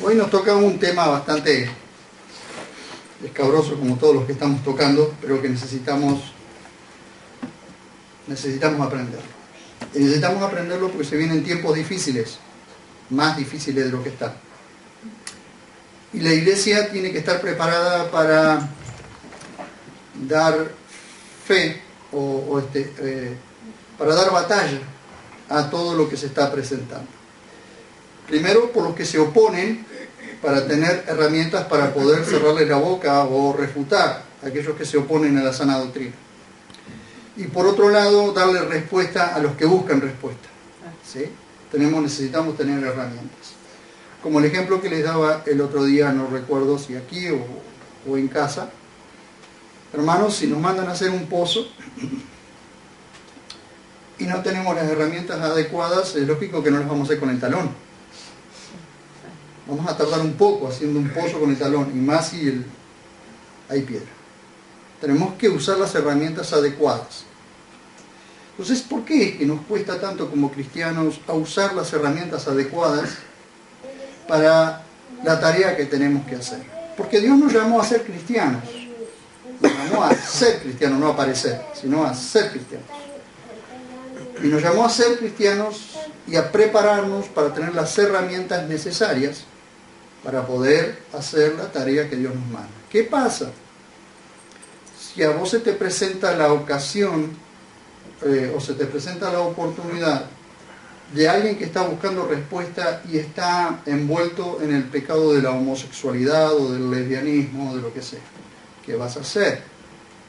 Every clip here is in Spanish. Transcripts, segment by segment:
Hoy nos toca un tema bastante escabroso, como todos los que estamos tocando, pero que necesitamos aprenderlo. Y necesitamos aprenderlo porque se vienen tiempos difíciles, más difíciles de lo que están. Y la iglesia tiene que estar preparada para dar fe para dar batalla a todo lo que se está presentando. Primero, por los que se oponen, para tener herramientas para poder cerrarle la boca o refutar a aquellos que se oponen a la sana doctrina. Y por otro lado, darle respuesta a los que buscan respuesta. ¿Sí? Necesitamos tener herramientas. Como el ejemplo que les daba el otro día, no recuerdo si aquí o en casa. Hermanos, si nos mandan a hacer un pozo y no tenemos las herramientas adecuadas, es lógico que no las vamos a hacer con el talón. Vamos a tardar un poco haciendo un pozo con el talón, y más si hay piedra. Tenemos que usar las herramientas adecuadas. Entonces, ¿por qué es que nos cuesta tanto como cristianos a usar las herramientas adecuadas para la tarea que tenemos que hacer? Porque Dios nos llamó a ser cristianos. Nos llamó a ser cristianos, no a parecer, sino a ser cristianos. Y nos llamó a ser cristianos y a prepararnos para tener las herramientas necesarias para poder hacer la tarea que Dios nos manda. ¿Qué pasa? Si a vos se te presenta la ocasión o se te presenta la oportunidad de alguien que está buscando respuesta y está envuelto en el pecado de la homosexualidad o del lesbianismo o de lo que sea, ¿qué vas a hacer?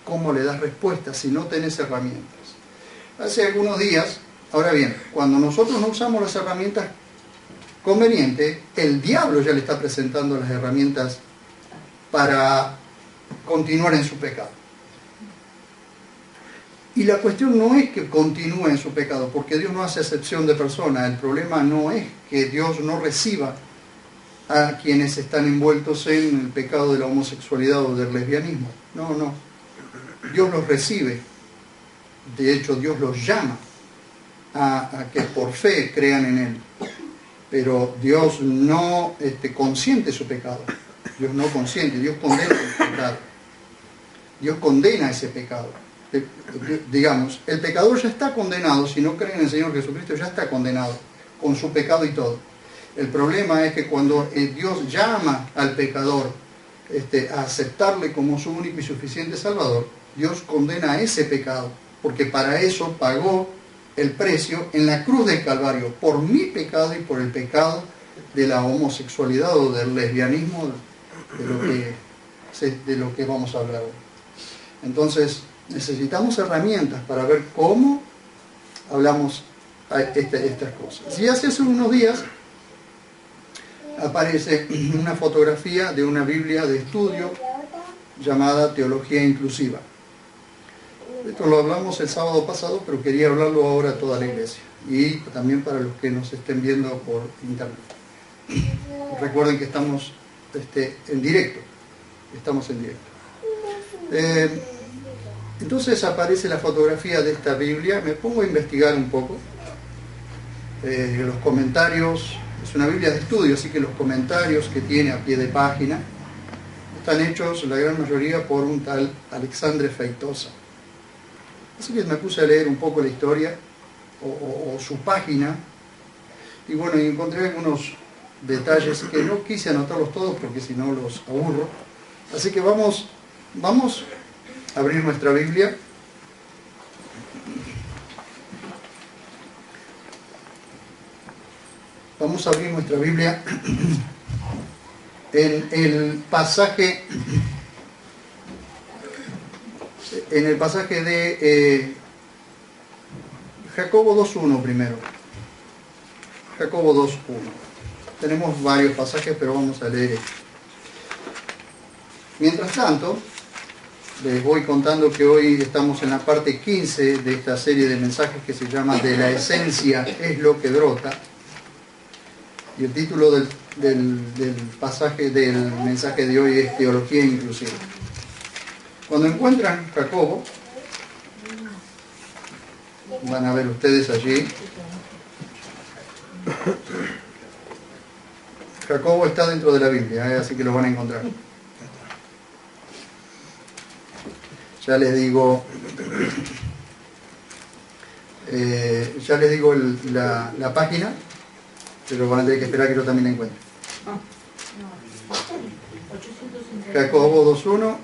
¿Cómo le das respuesta si no tenés herramientas? Hace algunos días, ahora bien, cuando nosotros no usamos las herramientas convenientes, el diablo ya le está presentando las herramientas para continuar en su pecado. Y la cuestión no es que continúe en su pecado, porque Dios no hace excepción de personas. El problema no es que Dios no reciba a quienes están envueltos en el pecado de la homosexualidad o del lesbianismo. No, no. Dios los recibe. De hecho, Dios los llama a que por fe crean en Él. Pero Dios no consiente su pecado. Dios no consiente, Dios condena el pecado. Dios condena ese pecado. Digamos, el pecador ya está condenado. Si no cree en el Señor Jesucristo, ya está condenado con su pecado y todo. El problema es que cuando Dios llama al pecador a aceptarle como su único y suficiente Salvador, Dios condena ese pecado, porque para eso pagó el precio en la cruz del Calvario, por mi pecado y por el pecado de la homosexualidad o del lesbianismo, de lo que vamos a hablar hoy. Entonces, necesitamos herramientas para ver cómo hablamos estas cosas. Y hace unos días aparece una fotografía de una Biblia de estudio llamada Teología Inclusiva. Esto lo hablamos el sábado pasado, pero quería hablarlo ahora a toda la iglesia y también para los que nos estén viendo por internet. Recuerden que estamos en directo. Estamos en directo. Entonces aparece la fotografía de esta Biblia. Me pongo a investigar un poco. Los comentarios, es una Biblia de estudio, así que los comentarios que tiene a pie de página están hechos, la gran mayoría, por un tal Alexandre Feitosa. Así que me puse a leer un poco la historia o su página y bueno, encontré algunos detalles que no quise anotarlos todos porque si no los aburro. Así que vamos a abrir nuestra Biblia. Vamos a abrir nuestra Biblia en el pasaje de Jacobo 2.1 primero. Jacobo 2.1. Tenemos varios pasajes, pero vamos a leer este. Mientras tanto, les voy contando que hoy estamos en la parte 15 de esta serie de mensajes que se llama De la esencia es lo que brota. Y el título del mensaje de hoy es Teología Inclusiva. Cuando encuentran Jacobo, van a ver ustedes allí, Jacobo está dentro de la Biblia, así que lo van a encontrar. Ya les digo, la página, pero van a tener que esperar que yo también la encuentre. Jacobo 2.1,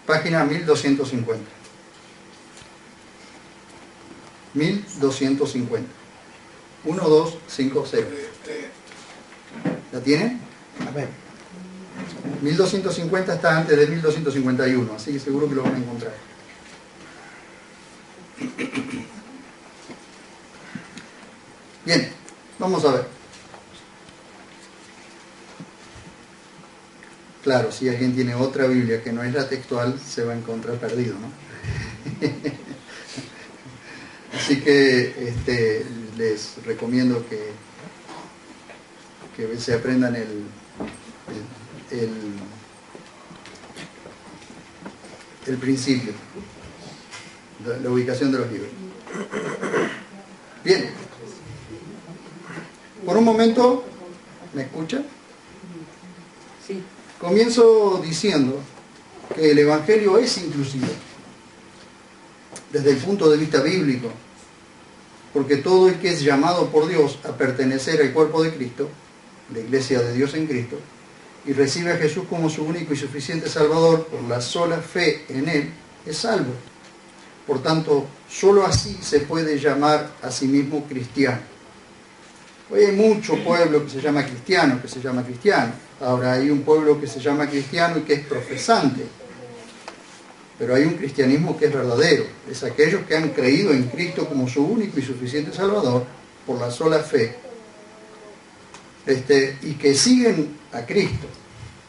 página 1250. 1250. 1250. ¿La tienen? A ver. 1250 está antes de 1251, así que seguro que lo van a encontrar. Bien, vamos a ver. Claro, si alguien tiene otra Biblia que no es la textual, se va a encontrar perdido, ¿no? Así que les recomiendo que se aprendan el principio, la ubicación de los libros. Bien. Por un momento, ¿me escucha? Sí. Comienzo diciendo que el Evangelio es inclusivo desde el punto de vista bíblico, porque todo el que es llamado por Dios a pertenecer al cuerpo de Cristo, la iglesia de Dios en Cristo, y recibe a Jesús como su único y suficiente Salvador por la sola fe en Él, es salvo. Por tanto, solo así se puede llamar a sí mismo cristiano. Hoy hay mucho pueblo que se llama cristiano, Ahora hay un pueblo que se llama cristiano y que es profesante. Pero hay un cristianismo que es verdadero. Es aquellos que han creído en Cristo como su único y suficiente Salvador por la sola fe. Y que siguen a Cristo.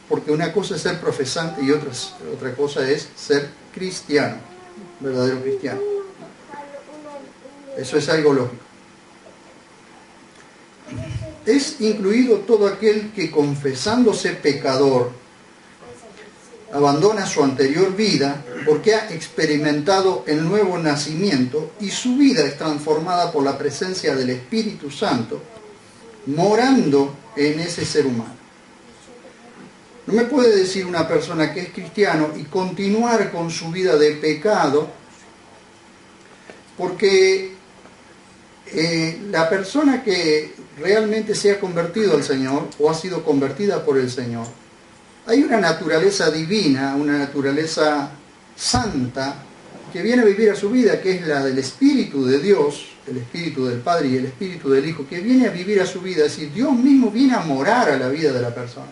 Porque una cosa es ser profesante y otra cosa es ser cristiano, verdadero cristiano. Eso es algo lógico. Es incluido todo aquel que, confesándose pecador, abandona su anterior vida porque ha experimentado el nuevo nacimiento y su vida es transformada por la presencia del Espíritu Santo morando en ese ser humano. No me puede decir una persona que es cristiano y continuar con su vida de pecado, porque la persona que realmente se ha convertido al Señor o ha sido convertida por el Señor, hay una naturaleza divina, una naturaleza santa que viene a vivir a su vida, que es la del Espíritu de Dios, el Espíritu del Padre y el Espíritu del Hijo, que viene a vivir a su vida. Es decir, Dios mismo viene a morar a la vida de la persona.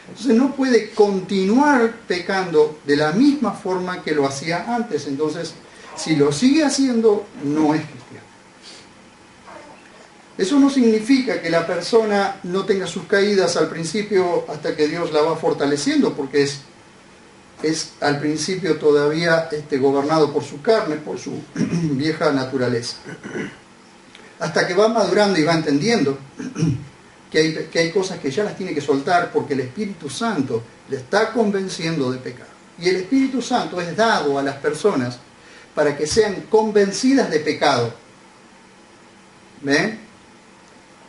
Entonces no puede continuar pecando de la misma forma que lo hacía antes. Entonces, si lo sigue haciendo, no es cristiano. Eso no significa que la persona no tenga sus caídas al principio hasta que Dios la va fortaleciendo, porque es al principio todavía gobernado por su carne, por su vieja naturaleza. Hasta que va madurando y va entendiendo que hay cosas que ya las tiene que soltar porque el Espíritu Santo le está convenciendo de pecado. Y el Espíritu Santo es dado a las personas para que sean convencidas de pecado. ¿Ven?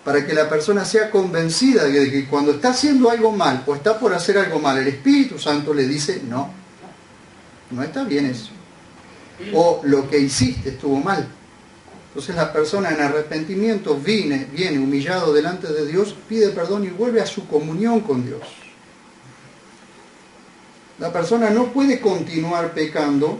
Para que la persona sea convencida de que cuando está haciendo algo mal o está por hacer algo mal, el Espíritu Santo le dice, no está bien eso. O lo que hiciste estuvo mal. Entonces la persona en arrepentimiento viene humillado delante de Dios, pide perdón y vuelve a su comunión con Dios. La persona no puede continuar pecando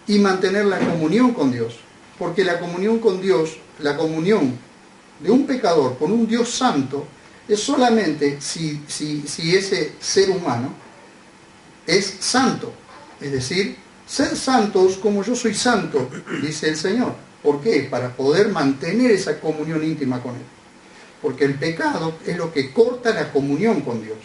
y mantener la comunión con Dios, porque la comunión con Dios, la comunión de un pecador con un Dios santo, es solamente si ese ser humano es santo. Es decir, ser santos como yo soy santo, dice el Señor. ¿Por qué? Para poder mantener esa comunión íntima con Él. Porque el pecado es lo que corta la comunión con Dios.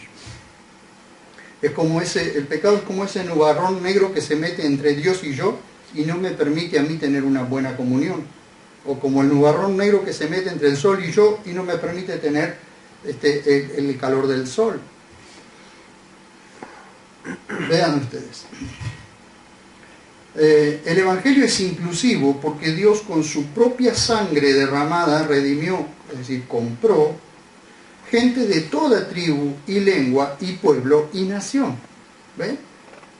El pecado es como ese nubarrón negro que se mete entre Dios y yo y no me permite a mí tener una buena comunión. O como el nubarrón negro que se mete entre el sol y yo y no me permite tener el calor del sol. Vean ustedes. El Evangelio es inclusivo porque Dios con su propia sangre derramada redimió, es decir, compró gente de toda tribu y lengua y pueblo y nación. ¿Ven?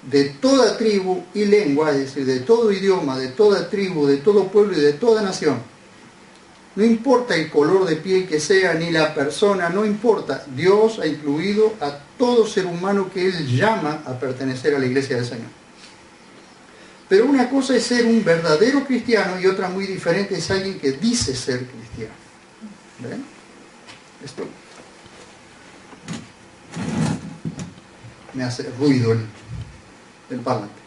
De toda tribu y lengua, es decir, de todo idioma, de toda tribu, de todo pueblo y de toda nación. No importa el color de piel que sea, ni la persona, no importa. Dios ha incluido a todo ser humano que Él llama a pertenecer a la iglesia del Señor. Pero una cosa es ser un verdadero cristiano y otra muy diferente es alguien que dice ser cristiano. ¿Ven? Esto me hace ruido el parlante.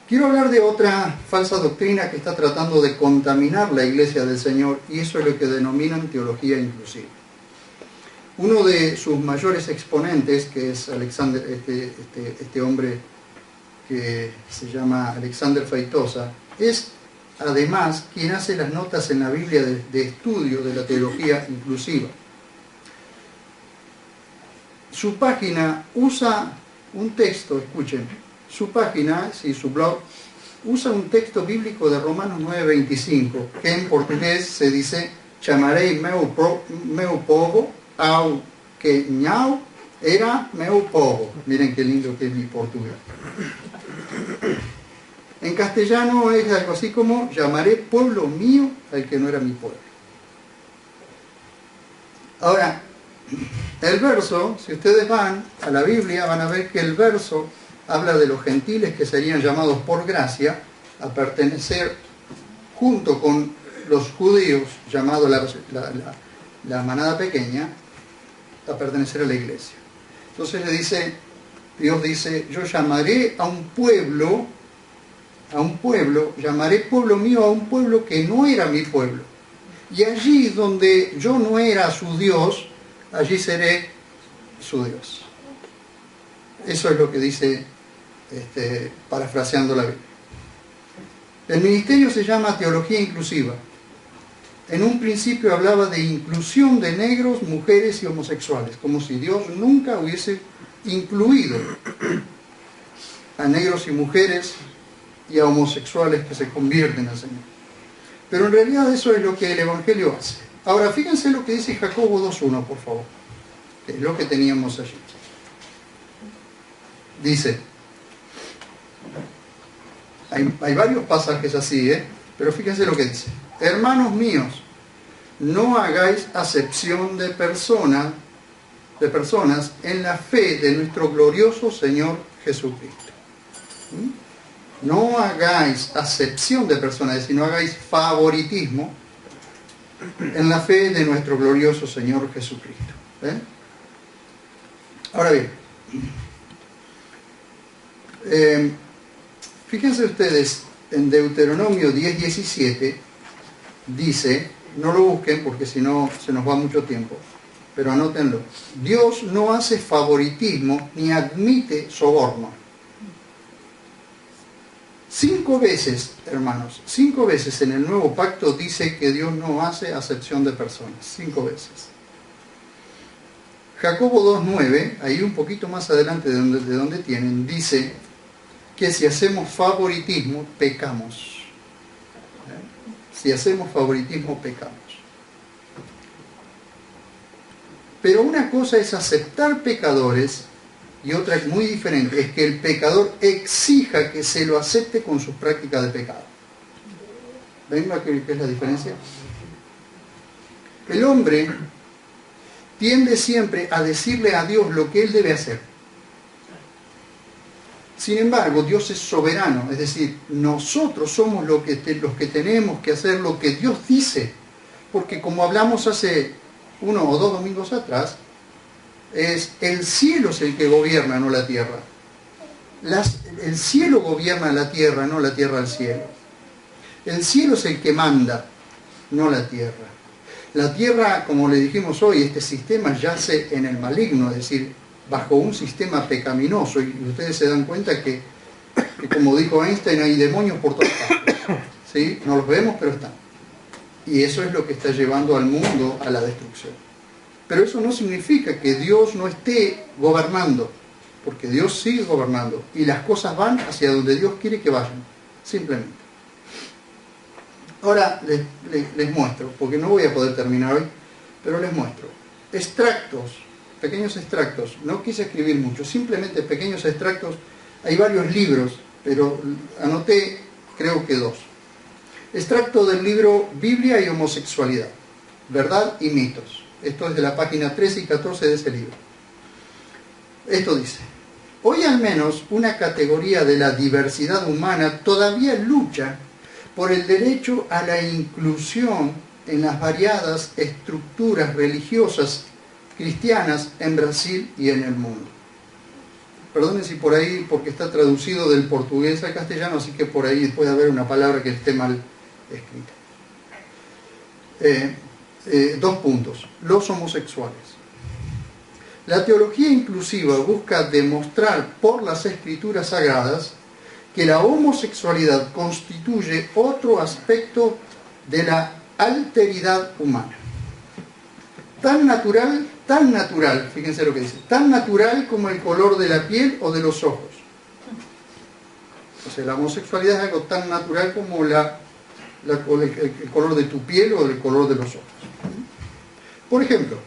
Quiero hablar de otra falsa doctrina que está tratando de contaminar la iglesia del Señor, y eso es lo que denominan teología inclusiva. Uno de sus mayores exponentes, que es Alexander, este hombre que se llama Alexander Feitosa, es además quien hace las notas en la Biblia de estudio de la teología inclusiva. Su página usa un texto, escuchen, su página, su blog, usa un texto bíblico de Romanos 9:25, que en portugués se dice: chamarei meu povo ao que não era meu povo. Miren qué lindo que es mi portugués. En castellano es algo así como: llamaré pueblo mío al que no era mi pueblo. Ahora, el verso, si ustedes van a la Biblia, van a ver que el verso habla de los gentiles que serían llamados por gracia a pertenecer junto con los judíos, llamados la manada pequeña, a pertenecer a la iglesia. Entonces Dios dice: yo llamaré a un pueblo, llamaré pueblo mío a un pueblo que no era mi pueblo. Y allí donde yo no era su Dios, allí seré su Dios. Eso es lo que dice, parafraseando la Biblia. El ministerio se llama teología inclusiva. En un principio hablaba de inclusión de negros, mujeres y homosexuales, como si Dios nunca hubiese incluido a negros y mujeres y a homosexuales que se convierten al Señor. Pero en realidad eso es lo que el Evangelio hace. Ahora, fíjense lo que dice Jacobo 2:1, por favor, que es lo que teníamos allí. Dice, hay varios pasajes así, pero fíjense lo que dice: hermanos míos, no hagáis acepción de personas en la fe de nuestro glorioso Señor Jesucristo. No hagáis acepción de personas, es decir, no hagáis favoritismo en la fe de nuestro glorioso Señor Jesucristo. ¿Ven? Ahora bien, fíjense ustedes, en Deuteronomio 10:17 dice, no lo busquen porque si no se nos va mucho tiempo, pero anótenlo: Dios no hace favoritismo ni admite soborno. 5 veces, hermanos, 5 veces en el Nuevo Pacto dice que Dios no hace acepción de personas. 5 veces. Jacobo 2:9, ahí un poquito más adelante de donde tienen, dice que si hacemos favoritismo, pecamos. Si hacemos favoritismo, pecamos. Pero una cosa es aceptar pecadores y otra es muy diferente, es que el pecador exija que se lo acepte con sus prácticas de pecado. ¿Ven qué es la diferencia? El hombre tiende siempre a decirle a Dios lo que él debe hacer. Sin embargo, Dios es soberano, es decir, nosotros somos los que tenemos que hacer lo que Dios dice, porque como hablamos hace 1 o 2 domingos atrás, es el cielo es el que gobierna, no la tierra. El cielo gobierna la tierra, no la tierra al cielo. El cielo es el que manda, no la tierra. La tierra, como le dijimos hoy, este sistema yace en el maligno, es decir, bajo un sistema pecaminoso, y ustedes se dan cuenta que como dijo Einstein, hay demonios por todas partes, ¿sí? No los vemos, pero están. Y eso es lo que está llevando al mundo a la destrucción. Pero eso no significa que Dios no esté gobernando, porque Dios sigue gobernando, y las cosas van hacia donde Dios quiere que vayan, simplemente. Ahora les muestro, porque no voy a poder terminar hoy, pero les muestro. extractos, pequeños extractos. No quise escribir mucho, simplemente pequeños extractos. Hay varios libros, pero anoté creo que 2. Extracto del libro Biblia y homosexualidad, verdad y mitos. Esto es de la página 13 y 14 de ese libro. Esto dice: hoy al menos una categoría de la diversidad humana todavía lucha por el derecho a la inclusión en las variadas estructuras religiosas cristianas en Brasil y en el mundo. Perdonen si por ahí, porque está traducido del portugués al castellano, así que por ahí puede haber una palabra que esté mal escrita. 2 puntos. Los homosexuales. La teología inclusiva busca demostrar por las escrituras sagradas que la homosexualidad constituye otro aspecto de la alteridad humana. Tan natural, fíjense lo que dice, tan natural como el color de la piel o de los ojos. O sea, la homosexualidad es algo tan natural como el color de tu piel o el color de los ojos. Por ejemplo,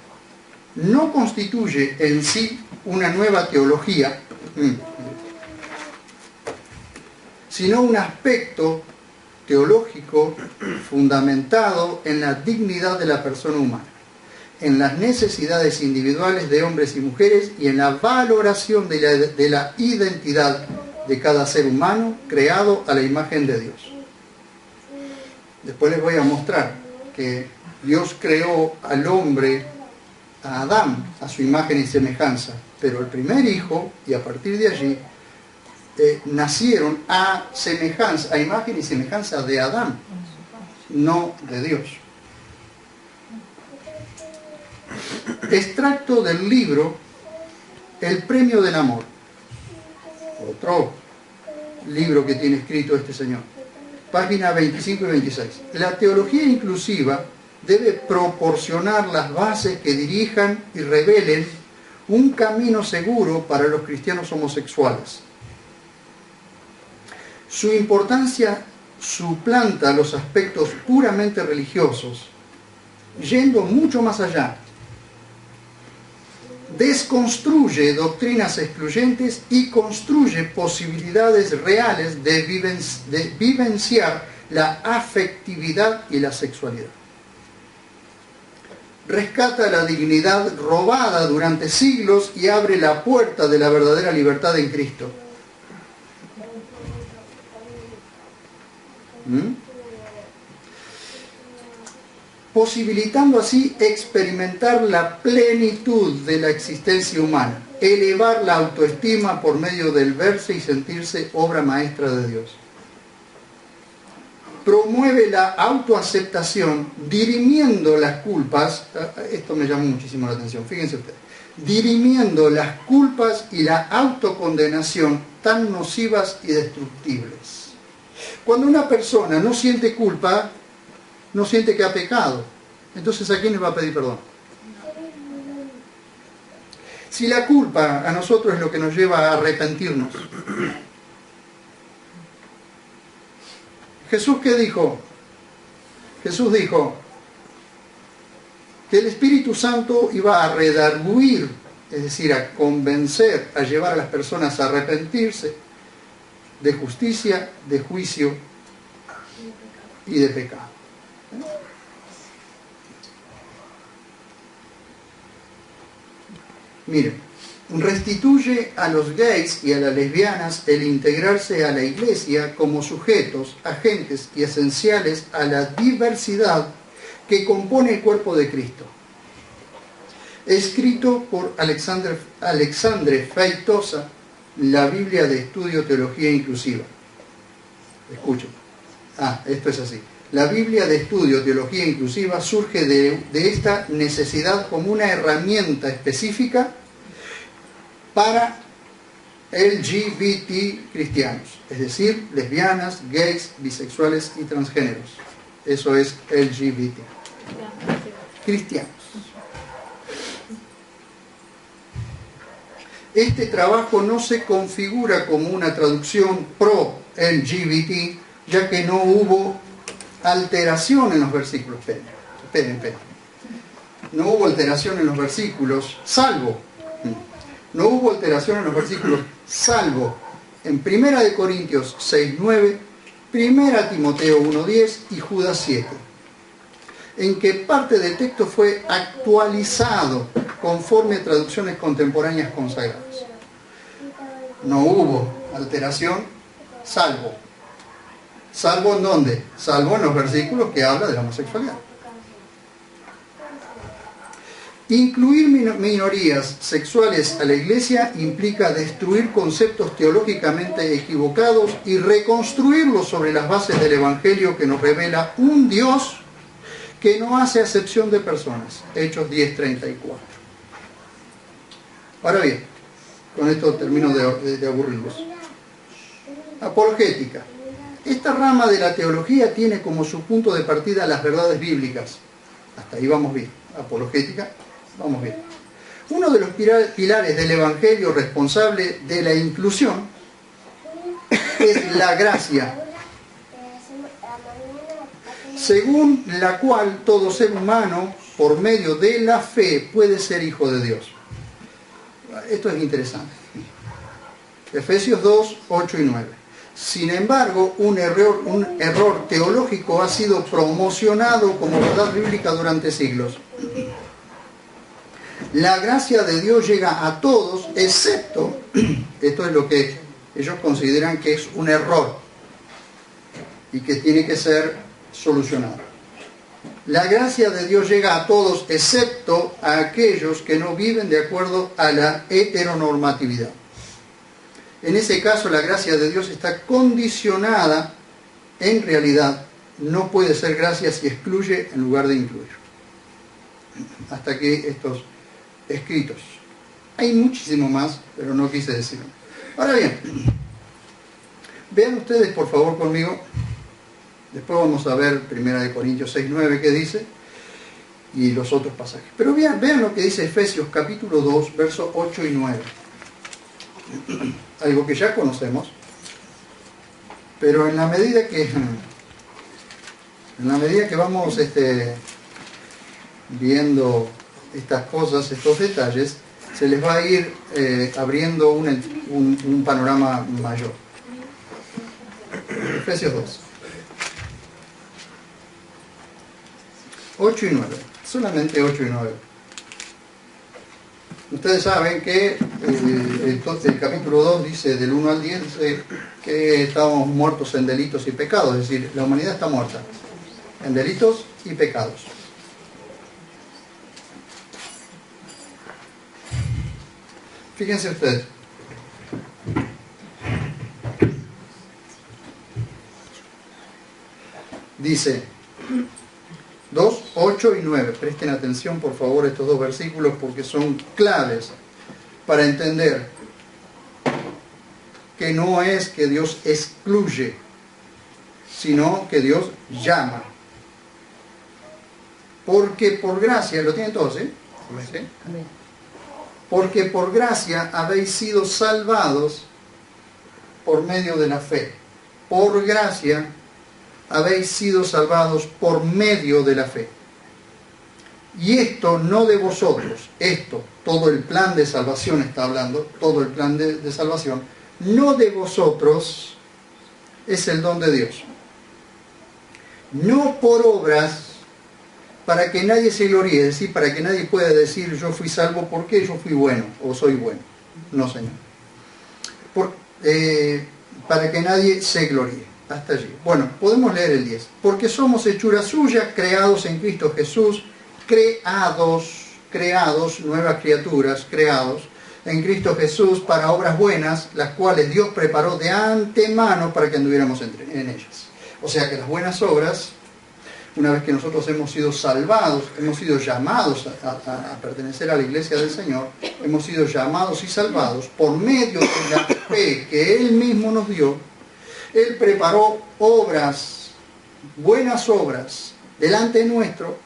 no constituye en sí una nueva teología, sino un aspecto teológico fundamentado en la dignidad de la persona humana, en las necesidades individuales de hombres y mujeres y en la valoración de la identidad de cada ser humano creado a la imagen de Dios. Después les voy a mostrar que Dios creó al hombre, a Adán, a su imagen y semejanza, pero el primer hijo, y a partir de allí, nacieron a imagen y semejanza de Adán, no de Dios. Extracto del libro El premio del amor, otro libro que tiene escrito este señor, página 25 y 26. La teología inclusiva debe proporcionar las bases que dirijan y revelen un camino seguro para los cristianos homosexuales. Su importancia suplanta los aspectos puramente religiosos, yendo mucho más allá. Desconstruye doctrinas excluyentes y construye posibilidades reales de vivenciar la afectividad y la sexualidad. Rescata la dignidad robada durante siglos y abre la puerta de la verdadera libertad en Cristo. Posibilitando así experimentar la plenitud de la existencia humana, elevar la autoestima por medio del verse y sentirse obra maestra de Dios. Promueve la autoaceptación, dirimiendo las culpas, esto me llamó muchísimo la atención, fíjense ustedes, dirimiendo las culpas y la autocondenación tan nocivas y destructibles. Cuando una persona no siente culpa, no siente que ha pecado, entonces ¿a quién le va a pedir perdón? Si la culpa a nosotros es lo que nos lleva a arrepentirnos. ¿Jesús qué dijo? Jesús dijo que el Espíritu Santo iba a redarguir, es decir, a convencer, a llevar a las personas a arrepentirse de justicia, de juicio y de pecado. Miren, restituye a los gays y a las lesbianas el integrarse a la iglesia como sujetos, agentes y esenciales a la diversidad que compone el cuerpo de Cristo. Escrito por Alexandre Feitosa, la Biblia de Estudio Teología Inclusiva. Escuchen. Esto es así. La Biblia de Estudio Teología Inclusiva surge de esta necesidad como una herramienta específica para LGBT cristianos, es decir, lesbianas, gays, bisexuales y transgéneros. Eso es LGBT. Cristianos. Este trabajo no se configura como una traducción pro-LGBT, ya que no hubo alteración en los versículos. Esperen. no hubo alteración en los versículos, salvo en 1 Corintios 6:9, 1 Timoteo 1:10 y Judas 7, en que parte del texto fue actualizado conforme a traducciones contemporáneas consagradas. No hubo alteración, salvo. ¿Salvo en dónde? Salvo en los versículos que habla de la homosexualidad. Incluir minorías sexuales a la iglesia implica destruir conceptos teológicamente equivocados y reconstruirlos sobre las bases del Evangelio que nos revela un Dios que no hace acepción de personas. Hechos 10:34. Ahora bien, con esto termino de aburrirlos. Apologética. Esta rama de la teología tiene como su punto de partida las verdades bíblicas. Hasta ahí vamos bien. Apologética, vamos bien. Uno de los pilares del Evangelio responsable de la inclusión es la gracia, según la cual todo ser humano, por medio de la fe, puede ser hijo de Dios. Esto es interesante. Efesios 2, 8 y 9. Sin embargo, un error teológico ha sido promocionado como verdad bíblica durante siglos. La gracia de Dios llega a todos, excepto, esto es lo que ellos consideran que es un error y que tiene que ser solucionado. La gracia de Dios llega a todos, excepto a aquellos que no viven de acuerdo a la heteronormatividad. En ese caso, la gracia de Dios está condicionada, en realidad, no puede ser gracia si excluye en lugar de incluir. Hasta aquí estos escritos. Hay muchísimo más, pero no quise decirlo. Ahora bien, vean ustedes por favor conmigo, después vamos a ver 1 Corintios 6:9 que dice, y los otros pasajes. Pero vean lo que dice Efesios capítulo 2, versos 8 y 9. Algo que ya conocemos, pero en la medida que vamos viendo estas cosas, estos detalles, se les va a ir abriendo un panorama mayor. Efesios 2, 8 y 9, solamente 8 y 9. Ustedes saben que el capítulo 2 dice, del 1 al 10, dice que estábamos muertos en delitos y pecados, es decir, la humanidad está muerta en delitos y pecados. Fíjense ustedes. Dice 2, 8 y 9. Presten atención por favor a estos dos versículos porque son claves para entender que no es que Dios excluye, sino que Dios llama. Porque por gracia, lo tienen todos, ¿sí? ¿Sí? Amén. Porque por gracia habéis sido salvados por medio de la fe. Por gracia habéis sido salvados por medio de la fe. Y esto no de vosotros, todo el plan de salvación está hablando, todo el plan de salvación, no de vosotros, es el don de Dios. No por obras, para que nadie se gloríe, es decir, para que nadie pueda decir yo fui salvo porque yo fui bueno o soy bueno. No, Señor. Para que nadie se gloríe. Hasta allí. Bueno, podemos leer el 10. Porque somos hechura suya, creados en Cristo Jesús, creados, nuevas criaturas, creados en Cristo Jesús para obras buenas, las cuales Dios preparó de antemano para que anduviéramos en ellas. O sea que las buenas obras, una vez que nosotros hemos sido salvados, hemos sido llamados a pertenecer a la iglesia del Señor, hemos sido llamados y salvados por medio de la fe que Él mismo nos dio. Él preparó obras, buenas obras, delante nuestro,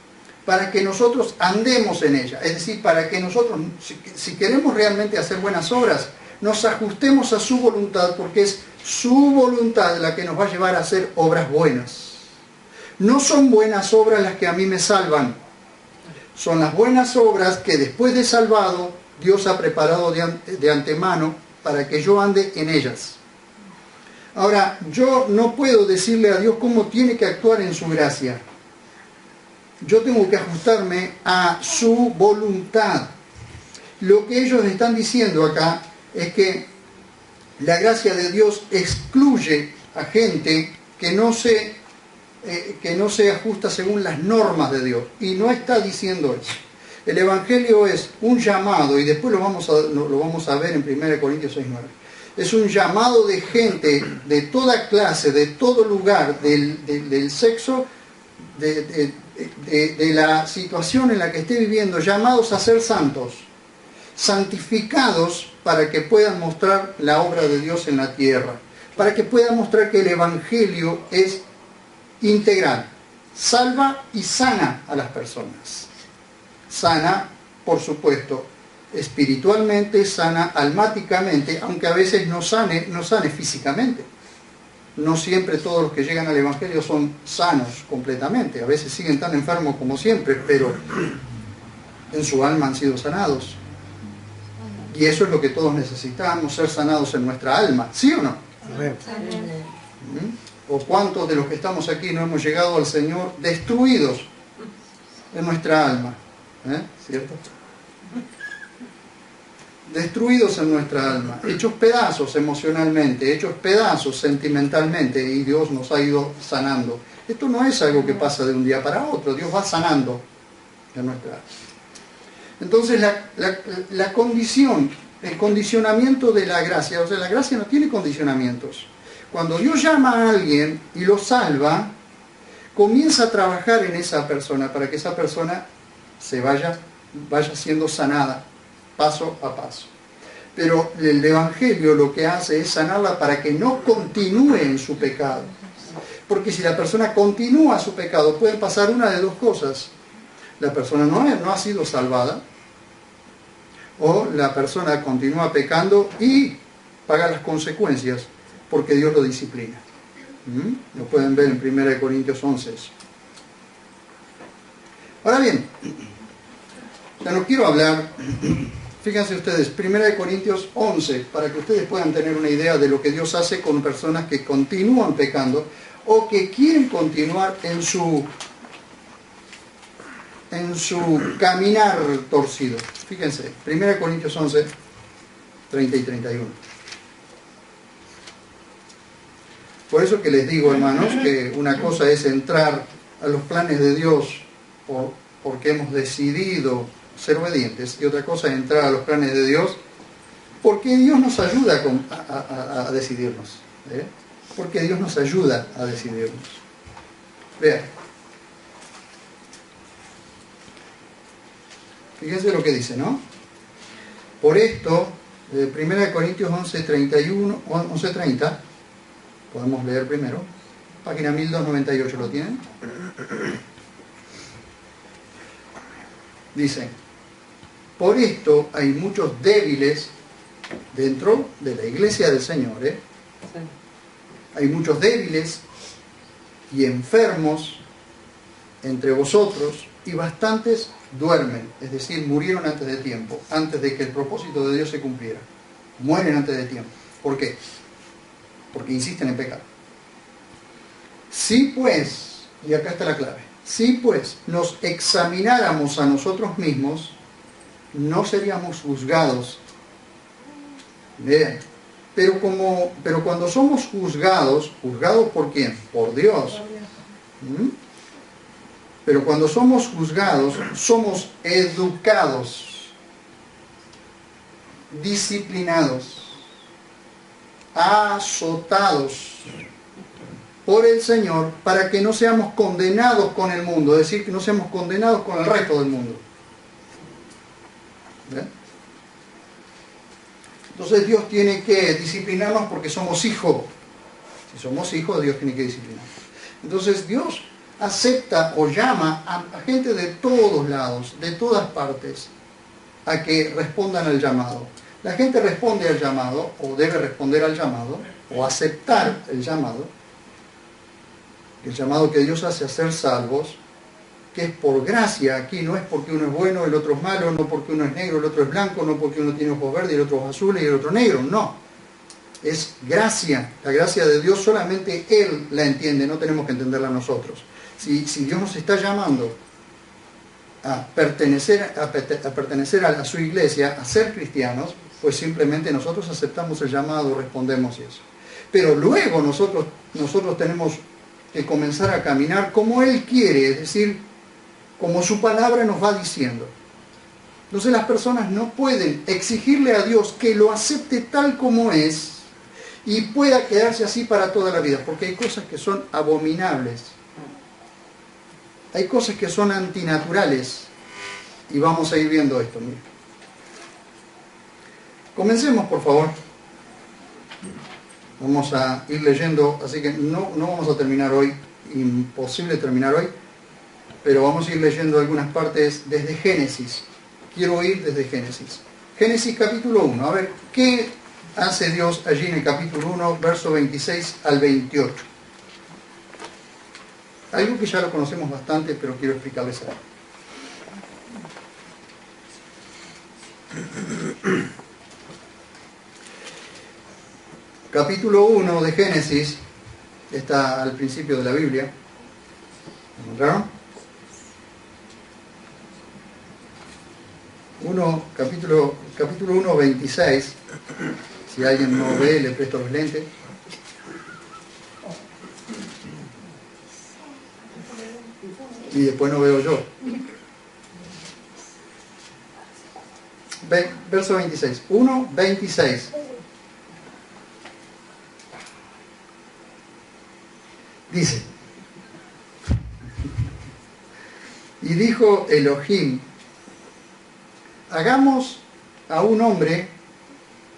para que nosotros andemos en ellas. Es decir, para que nosotros, si queremos realmente hacer buenas obras, nos ajustemos a su voluntad, porque es su voluntad la que nos va a llevar a hacer obras buenas. No son buenas obras las que a mí me salvan, Son las buenas obras que después de salvado, Dios ha preparado de antemano para que yo ande en ellas. Ahora, yo no puedo decirle a Dios cómo tiene que actuar en su gracia. Yo tengo que ajustarme a su voluntad. Lo que ellos están diciendo acá es que la gracia de Dios excluye a gente que no se ajusta según las normas de Dios. Y no está diciendo eso. El Evangelio es un llamado, y después lo vamos a ver en 1 Corintios 6:9. Es un llamado de gente de toda clase, de todo lugar, del sexo, de la situación en la que esté viviendo, llamados a ser santos, santificados para que puedan mostrar la obra de Dios en la tierra, para que puedan mostrar que el Evangelio es integral, salva y sana a las personas. Sana, por supuesto, espiritualmente, sana almáticamente, aunque a veces no sane físicamente. No siempre todos los que llegan al Evangelio son sanos completamente, a veces siguen tan enfermos como siempre, pero en su alma han sido sanados. Y eso es lo que todos necesitamos, ser sanados en nuestra alma, ¿sí o no? Amén. ¿O cuántos de los que estamos aquí no hemos llegado al Señor destruidos en nuestra alma? ¿Cierto? Destruidos en nuestra alma, hechos pedazos emocionalmente, hechos pedazos sentimentalmente, y Dios nos ha ido sanando. Esto no es algo que pasa de un día para otro, Dios va sanando en nuestra alma. Entonces la condición, el condicionamiento de la gracia, o sea, la gracia no tiene condicionamientos. Cuando Dios llama a alguien y lo salva, comienza a trabajar en esa persona para que esa persona se vaya siendo sanada paso a paso. Pero el Evangelio lo que hace es sanarla para que no continúe en su pecado. Porque si la persona continúa su pecado, pueden pasar una de dos cosas. La persona no ha sido salvada, o la persona continúa pecando y paga las consecuencias porque Dios lo disciplina. Lo pueden ver en 1 Corintios 11. Ahora bien, ya no quiero hablar, fíjense ustedes, 1 Corintios 11, para que ustedes puedan tener una idea de lo que Dios hace con personas que continúan pecando o que quieren continuar en su caminar torcido. Fíjense, 1 Corintios 11, 30 y 31. Por eso que les digo, hermanos, que una cosa es entrar a los planes de Dios porque hemos decidido ser obedientes, y otra cosa es entrar a los planes de Dios porque Dios nos ayuda a decidirnos. Porque Dios nos ayuda a decidirnos. Vean. Fíjense lo que dice, ¿no? Por esto, 1 Corintios 11:30, podemos leer primero, página 1298, ¿lo tienen? Dice, por esto hay muchos débiles dentro de la iglesia del Señor, Hay muchos débiles y enfermos entre vosotros, y bastantes duermen, es decir, murieron antes de tiempo, antes de que el propósito de Dios se cumpliera. Mueren antes de tiempo. ¿Por qué? Porque insisten en pecar. Si pues, y acá está la clave, si pues nos examináramos a nosotros mismos, no seríamos juzgados. Vean. Pero cuando somos juzgados, ¿juzgados por quién? Por Dios. Pero cuando somos juzgados, somos educados, disciplinados, azotados por el Señor para que no seamos condenados con el mundo, es decir, que no seamos condenados con el resto del mundo. ¿Ven? Entonces Dios tiene que disciplinarnos porque somos hijos. Si somos hijos, Dios tiene que disciplinarnos. Entonces Dios acepta o llama a gente de todos lados, de todas partes, a que respondan al llamado. La gente responde al llamado, o debe responder al llamado, o aceptar el llamado que Dios hace a ser salvos, que es por gracia aquí, no es porque uno es bueno, el otro es malo, no porque uno es negro, el otro es blanco, no porque uno tiene ojos verdes y el otro es azul y el otro negro, no. Es gracia, la gracia de Dios solamente Él la entiende, no tenemos que entenderla nosotros. Si Dios nos está llamando a pertenecer a su iglesia, a ser cristianos, pues simplemente nosotros aceptamos el llamado, respondemos y eso. Pero luego nosotros tenemos que comenzar a caminar como Él quiere, es decir, como su palabra nos va diciendo. Entonces las personas no pueden exigirle a Dios que lo acepte tal como es y pueda quedarse así para toda la vida, porque hay cosas que son abominables, hay cosas que son antinaturales, y vamos a ir viendo esto. Mira. Comencemos, por favor. Vamos a ir leyendo, así que no vamos a terminar hoy, imposible terminar hoy, pero vamos a ir leyendo algunas partes desde Génesis. Quiero ir desde Génesis. Génesis capítulo 1. A ver, ¿qué hace Dios allí en el capítulo 1, verso 26 al 28? Algo que ya lo conocemos bastante, pero quiero explicarles algo. Capítulo 1 de Génesis, está al principio de la Biblia. ¿Encontraron? Capítulo 1, 26. Si alguien no ve, le presto los lentes. Y después no veo yo. Verso 26. 1, 26. Dice: y dijo Elohim, hagamos a un hombre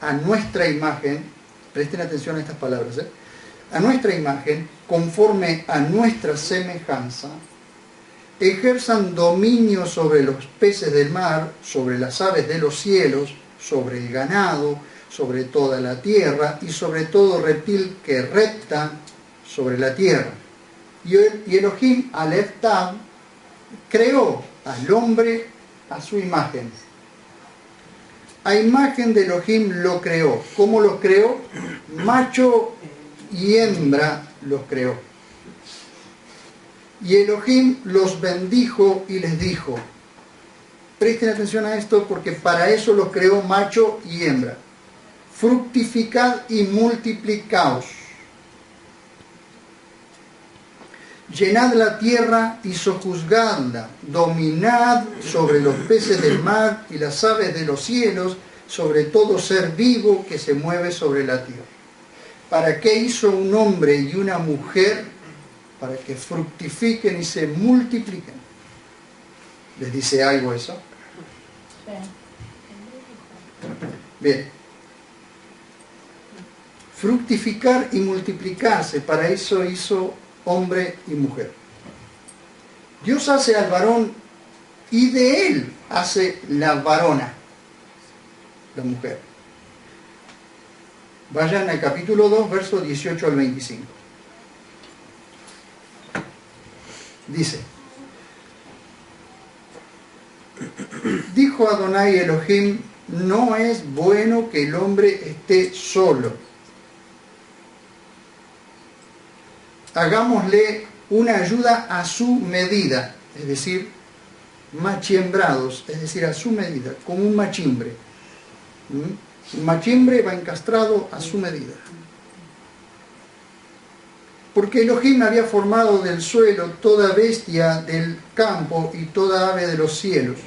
a nuestra imagen, presten atención a estas palabras, a nuestra imagen, conforme a nuestra semejanza, ejerzan dominio sobre los peces del mar, sobre las aves de los cielos, sobre el ganado, sobre toda la tierra y sobre todo reptil que repta sobre la tierra. Y Elohim Aleph Tav creó al hombre a su imagen. A imagen de Elohim lo creó. ¿Cómo los creó? Macho y hembra los creó. Y Elohim los bendijo y les dijo, presten atención a esto porque para eso los creó macho y hembra. Fructificad y multiplicaos. Llenad la tierra y sojuzgadla, dominad sobre los peces del mar y las aves de los cielos, sobre todo ser vivo que se mueve sobre la tierra. ¿Para qué hizo un hombre y una mujer? Para que fructifiquen y se multipliquen. ¿Les dice algo eso? Bien. Fructificar y multiplicarse, para eso hizo hombre y mujer. Dios hace al varón y de él hace la varona, la mujer. Vayan al capítulo 2, versos 18 al 25. Dice: dijo Adonai Elohim, no es bueno que el hombre esté solo. Hagámosle una ayuda a su medida, es decir, machiembrados, es decir, a su medida, como un machimbre. Un machimbre va encastrado a su medida. Porque Elohim había formado del suelo toda bestia del campo y toda ave de los cielos,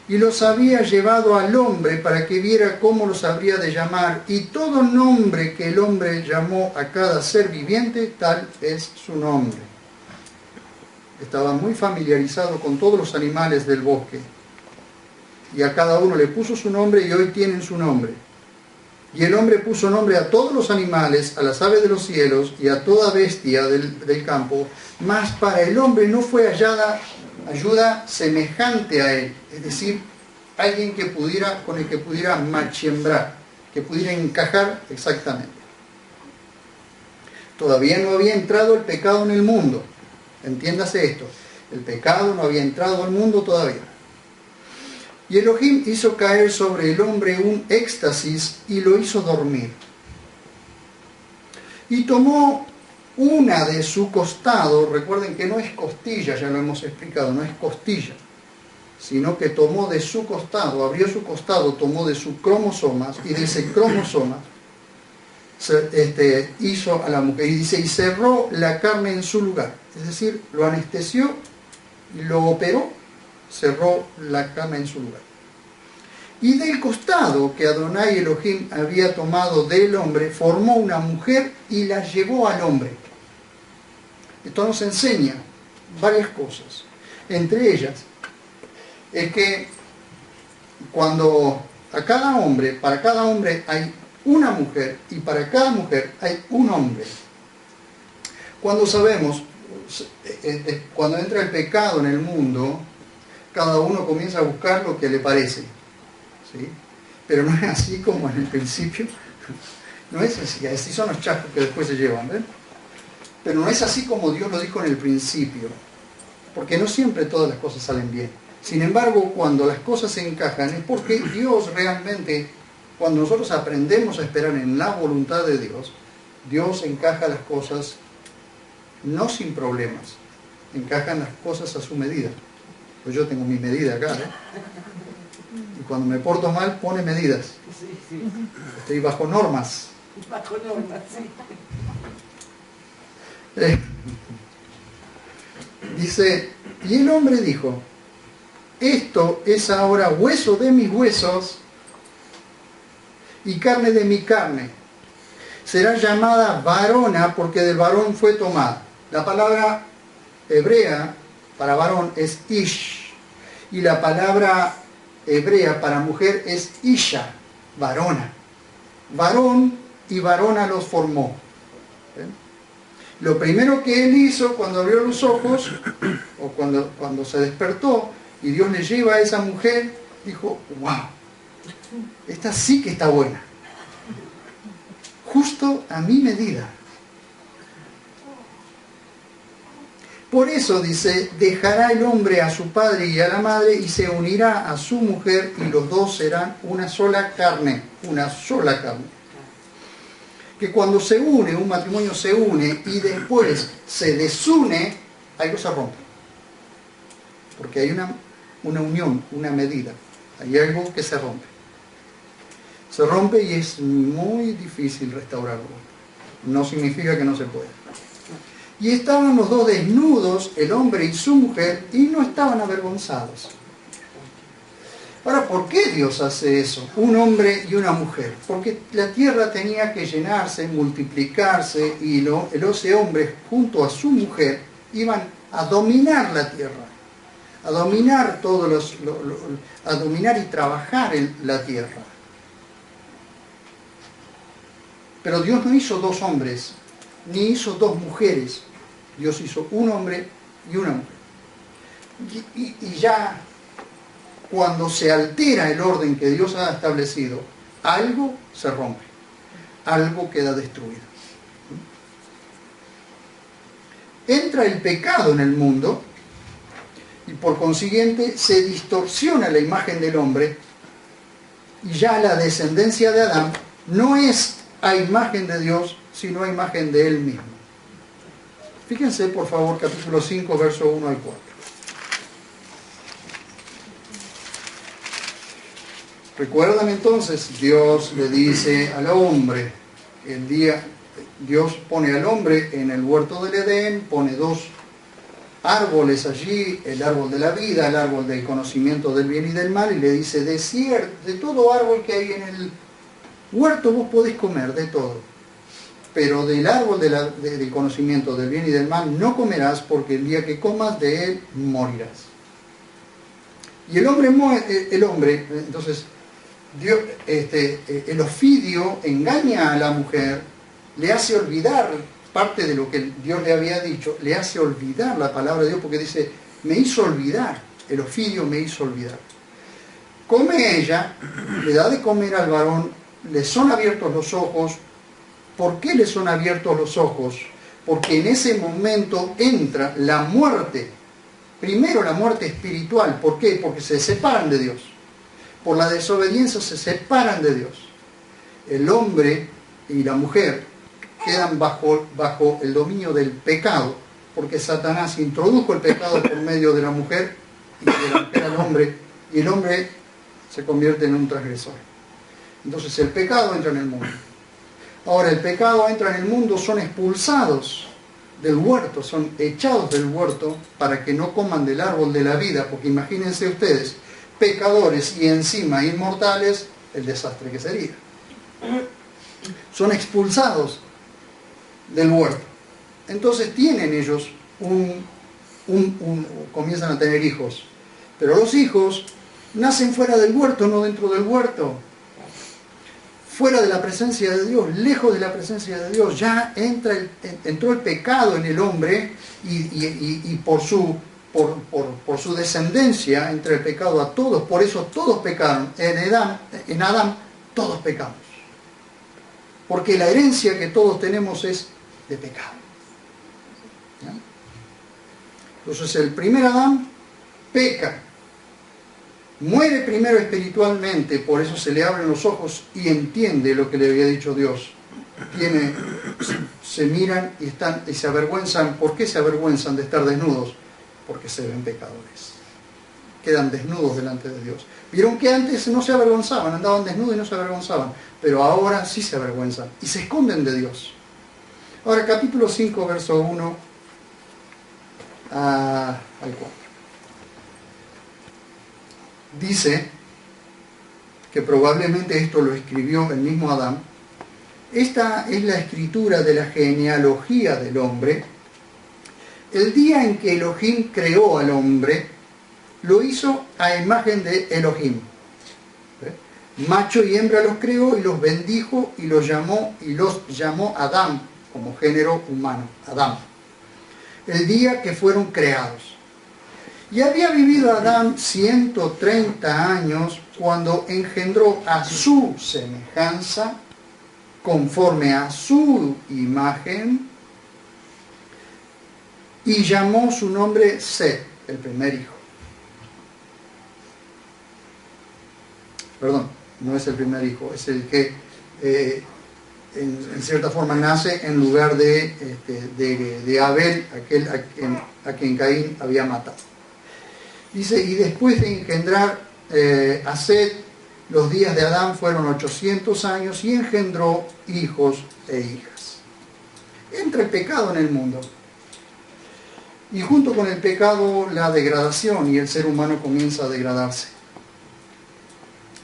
y los había llevado al hombre para que viera cómo los habría de llamar, y todo nombre que el hombre llamó a cada ser viviente, tal es su nombre. Estaba muy familiarizado con todos los animales del bosque, y a cada uno le puso su nombre, y hoy tienen su nombre. Y el hombre puso nombre a todos los animales, a las aves de los cielos y a toda bestia del campo, mas para el hombre no fue hallada ayuda semejante a él, es decir, alguien con el que pudiera machiembrar, que pudiera encajar exactamente. Todavía no había entrado el pecado en el mundo, entiéndase esto, El pecado no había entrado al mundo todavía. Y Elohim hizo caer sobre el hombre un éxtasis y lo hizo dormir. Y tomó una de su costado, recuerden que no es costilla, ya lo hemos explicado, no es costilla, sino que tomó de su costado, abrió su costado, tomó de sus cromosomas, y de ese cromosoma hizo a la mujer, y dice, y cerró la carne en su lugar, es decir, lo anestesió, lo operó, cerró la carne en su lugar. Y del costado que Adonai Elohim había tomado del hombre, formó una mujer y la llevó al hombre. Esto nos enseña varias cosas. Entre ellas, es que cuando a cada hombre, para cada hombre hay una mujer y para cada mujer hay un hombre. Cuando sabemos, cuando entra el pecado en el mundo, cada uno comienza a buscar lo que le parece. ¿Sí? Pero no es así como en el principio, no es así, así son los chascos que después se llevan, ¿ven? Pero no es así como Dios lo dijo en el principio, porque no siempre todas las cosas salen bien. Sin embargo, cuando las cosas se encajan es porque Dios realmente, cuando nosotros aprendemos a esperar en la voluntad de Dios, Dios encaja las cosas no sin problemas, encajan las cosas a su medida. Pues yo tengo mi medida acá, y cuando me porto mal pone medidas. Sí. Estoy bajo normas. Bajo normas, sí. Dice, y el hombre dijo, esto es ahora hueso de mis huesos y carne de mi carne. Será llamada varona porque del varón fue tomada. La palabra hebrea para varón es ish, y la palabra hebrea para mujer es isha, varona. Varón y varona los formó. ¿Ven? Lo primero que él hizo cuando abrió los ojos, o cuando se despertó, y Dios le lleva a esa mujer, dijo, wow, esta sí que está buena. Justo a mi medida. Por eso dice, dejará el hombre a su padre y a la madre y se unirá a su mujer y los dos serán una sola carne, una sola carne. Que cuando se une, un matrimonio se une y después se desune, algo se rompe. Porque hay una unión, una medida, hay algo que se rompe. Se rompe y es muy difícil restaurarlo. No significa que no se pueda. Y estaban los dos desnudos, el hombre y su mujer, y no estaban avergonzados. Ahora, ¿por qué Dios hace eso? Un hombre y una mujer. Porque la tierra tenía que llenarse, multiplicarse, y ese hombre junto a su mujer iban a dominar la tierra, a dominar a dominar y trabajar en la tierra. Pero Dios no hizo dos hombres, ni hizo dos mujeres. Dios hizo un hombre y una mujer. Y ya cuando se altera el orden que Dios ha establecido, algo se rompe, algo queda destruido. Entra el pecado en el mundo y por consiguiente se distorsiona la imagen del hombre y ya la descendencia de Adán no es a imagen de Dios, sino a imagen de él mismo. Fíjense, por favor, capítulo 5, verso 1 al 4. ¿Recuerdan entonces? Dios le dice al hombre, Dios pone al hombre en el huerto del Edén, pone dos árboles allí, el árbol de la vida, el árbol del conocimiento del bien y del mal, y le dice, de todo árbol que hay en el huerto vos podés comer, de todo. Pero del árbol del conocimiento del bien y del mal no comerás, porque el día que comas de él morirás. Y el hombre, entonces, Dios, el ofidio engaña a la mujer, le hace olvidar parte de lo que Dios le había dicho, le hace olvidar la palabra de Dios, porque dice, me hizo olvidar, el ofidio me hizo olvidar. Come ella, le da de comer al varón, le son abiertos los ojos. ¿Por qué le son abiertos los ojos? Porque en ese momento entra la muerte Primero la muerte espiritual. ¿Por qué? Porque se separan de Dios. Por la desobediencia se separan de Dios. El hombre y la mujer quedan bajo el dominio del pecado, porque Satanás introdujo el pecado por medio de la mujer y de la mujer al hombre, y el hombre se convierte en un transgresor. Entonces el pecado entra en el mundo. Ahora el pecado entra en el mundo, son expulsados del huerto, son echados del huerto para que no coman del árbol de la vida, porque imagínense ustedes, pecadores y encima inmortales, el desastre que sería. Son expulsados del huerto. Entonces tienen ellos comienzan a tener hijos, pero los hijos nacen fuera del huerto, no dentro del huerto, fuera de la presencia de Dios, lejos de la presencia de Dios. Ya entró el pecado en el hombre y por su descendencia entra el pecado a todos. Por eso todos pecaron. En Adán todos pecamos, porque la herencia que todos tenemos es de pecado. ¿Ya? Entonces el primer Adán peca, muere primero espiritualmente, por eso se le abren los ojos y entiende lo que le había dicho Dios. Se miran y se avergüenzan. ¿Por qué se avergüenzan de estar desnudos? Porque se ven pecadores. Quedan desnudos delante de Dios. Vieron que antes no se avergonzaban, andaban desnudos y no se avergonzaban, pero ahora sí se avergüenzan y se esconden de Dios. Ahora capítulo 5, verso 1 al 4. Dice que probablemente esto lo escribió el mismo Adán. Esta es la escritura de la genealogía del hombre. El día en que Elohim creó al hombre, lo hizo a imagen de Elohim. Macho y hembra los creó y los bendijo y los llamó Adán, como género humano, Adán. El día que fueron creados. Y había vivido Adán 130 años cuando engendró a su semejanza, conforme a su imagen, y llamó su nombre Set, el primer hijo. Perdón, no es el primer hijo, es el que en cierta forma nace en lugar de Abel, aquel a quien Caín había matado. Dice, y después de engendrar a Set, los días de Adán fueron 800 años y engendró hijos e hijas. Entra el pecado en el mundo. Y junto con el pecado, la degradación, y el ser humano comienza a degradarse.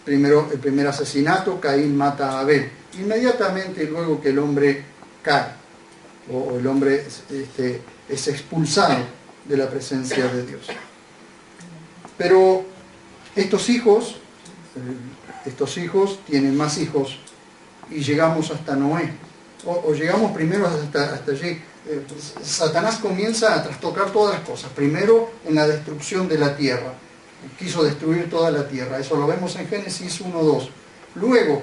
Primero, el primer asesinato, Caín mata a Abel. Inmediatamente luego que el hombre cae, o el hombre es expulsado de la presencia de Dios. Pero estos hijos tienen más hijos y llegamos hasta Noé. O llegamos primero hasta allí. Satanás comienza a trastocar todas las cosas. Primero en la destrucción de la tierra. Quiso destruir toda la tierra. Eso lo vemos en Génesis 1:2. Luego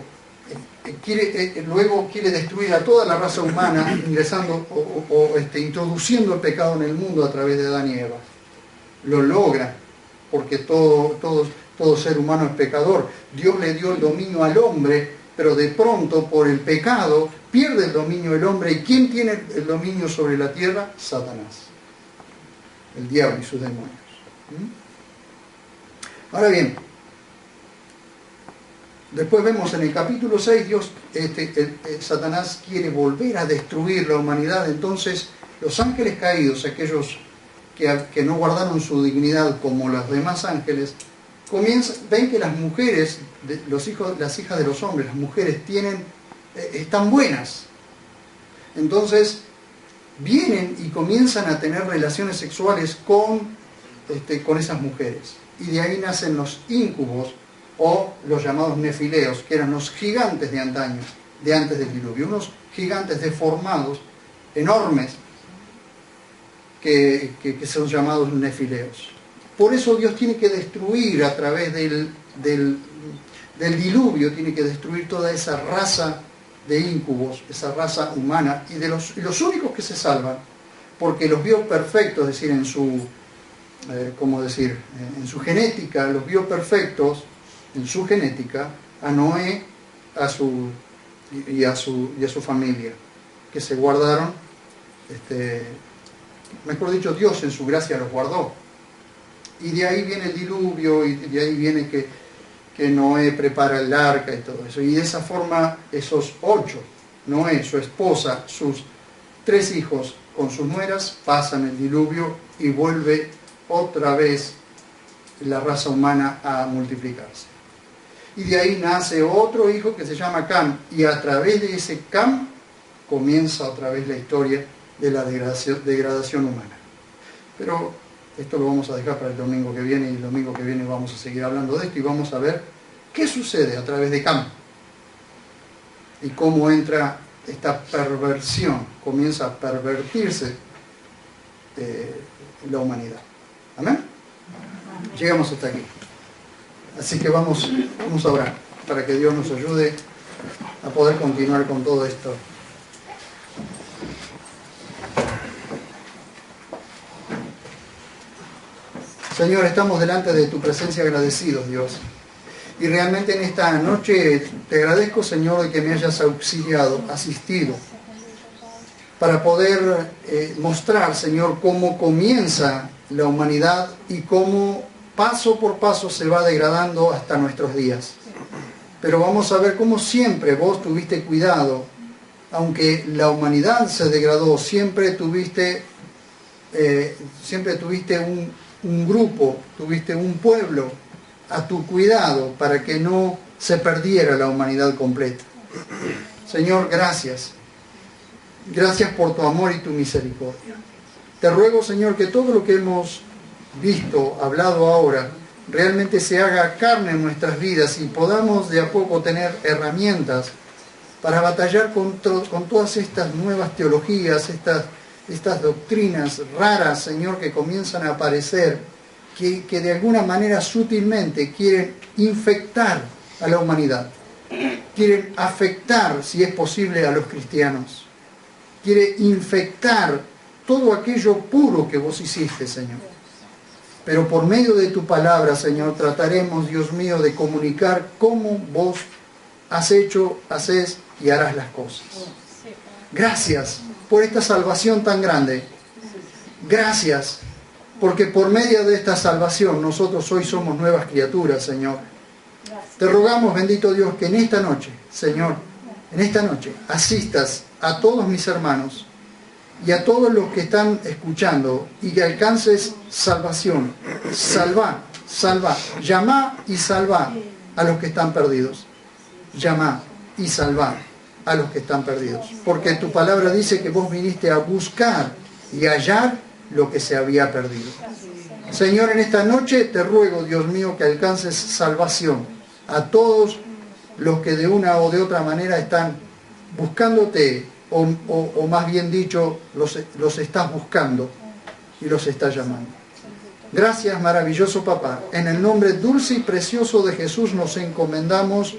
quiere destruir a toda la raza humana, ingresando introduciendo el pecado en el mundo a través de Adán y Eva. Lo logra, porque todo ser humano es pecador. Dios le dio el dominio al hombre, pero de pronto por el pecado pierde el dominio del hombre. ¿Y quién tiene el dominio sobre la tierra? Satanás, el diablo y sus demonios. Ahora bien, después vemos en el capítulo 6, Satanás quiere volver a destruir la humanidad. Entonces los ángeles caídos, aquellos que no guardaron su dignidad como los demás ángeles, ven que las mujeres, las hijas de los hombres, las mujeres están buenas. Entonces vienen y comienzan a tener relaciones sexuales con esas mujeres. Y de ahí nacen los íncubos, o los llamados nefileos, que eran los gigantes de antaño, de antes del diluvio. Unos gigantes deformados, enormes, que son llamados nefileos. Por eso Dios tiene que destruir a través del diluvio, tiene que destruir toda esa raza de íncubos, esa raza humana, y los únicos que se salvan, porque los vio perfectos, es decir, en su genética, los vio perfectos, en su genética, a Noé y a su familia, que se guardaron, mejor dicho, Dios en su gracia los guardó. Y de ahí viene el diluvio, y de ahí viene que Noé prepara el arca y todo eso. Y de esa forma, esos 8, Noé, su esposa, sus 3 hijos con sus nueras, pasan el diluvio y vuelve otra vez la raza humana a multiplicarse. Y de ahí nace otro hijo que se llama Cam, y a través de ese Cam comienza otra vez la historia de la degradación humana. Pero esto lo vamos a dejar para el domingo que viene, y el domingo que viene vamos a seguir hablando de esto y vamos a ver qué sucede a través de Cam y cómo entra esta perversión, comienza a pervertirse la humanidad. ¿Amén? Llegamos hasta aquí. Así que vamos a orar para que Dios nos ayude a poder continuar con todo esto. Señor, estamos delante de tu presencia agradecidos, Dios. Y realmente en esta noche te agradezco, Señor, de que me hayas auxiliado, asistido, para poder mostrar, Señor, cómo comienza la humanidad y cómo paso por paso se va degradando hasta nuestros días. Pero vamos a ver cómo siempre vos tuviste cuidado, aunque la humanidad se degradó, siempre tuviste un grupo, tuviste un pueblo a tu cuidado para que no se perdiera la humanidad completa. Señor, gracias. Gracias por tu amor y tu misericordia. Te ruego, Señor, que todo lo que hemos visto, hablado ahora, realmente se haga carne en nuestras vidas y podamos de a poco tener herramientas para batallar con todas estas nuevas teologías, estas doctrinas raras, Señor, que comienzan a aparecer, que de alguna manera sutilmente quieren infectar a la humanidad, quieren afectar, si es posible, a los cristianos, quiere infectar todo aquello puro que vos hiciste, Señor. Pero por medio de tu palabra, Señor, trataremos, Dios mío, de comunicar cómo vos has hecho, haces y harás las cosas. Gracias por esta salvación tan grande. Gracias, porque por medio de esta salvación nosotros hoy somos nuevas criaturas, Señor. Te rogamos, bendito Dios, que en esta noche, Señor, en esta noche asistas a todos mis hermanos y a todos los que están escuchando y que alcances salvación. Salva, llama y salva a los que están perdidos. Llama y salva a los que están perdidos. Porque tu palabra dice que vos viniste a buscar y hallar lo que se había perdido. Señor, en esta noche te ruego, Dios mío, que alcances salvación a todos los que de una o de otra manera están buscándote, o más bien dicho, los estás buscando y los estás llamando. Gracias, maravilloso Papá. En el nombre dulce y precioso de Jesús nos encomendamos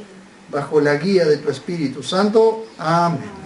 bajo la guía de tu Espíritu Santo. Amén.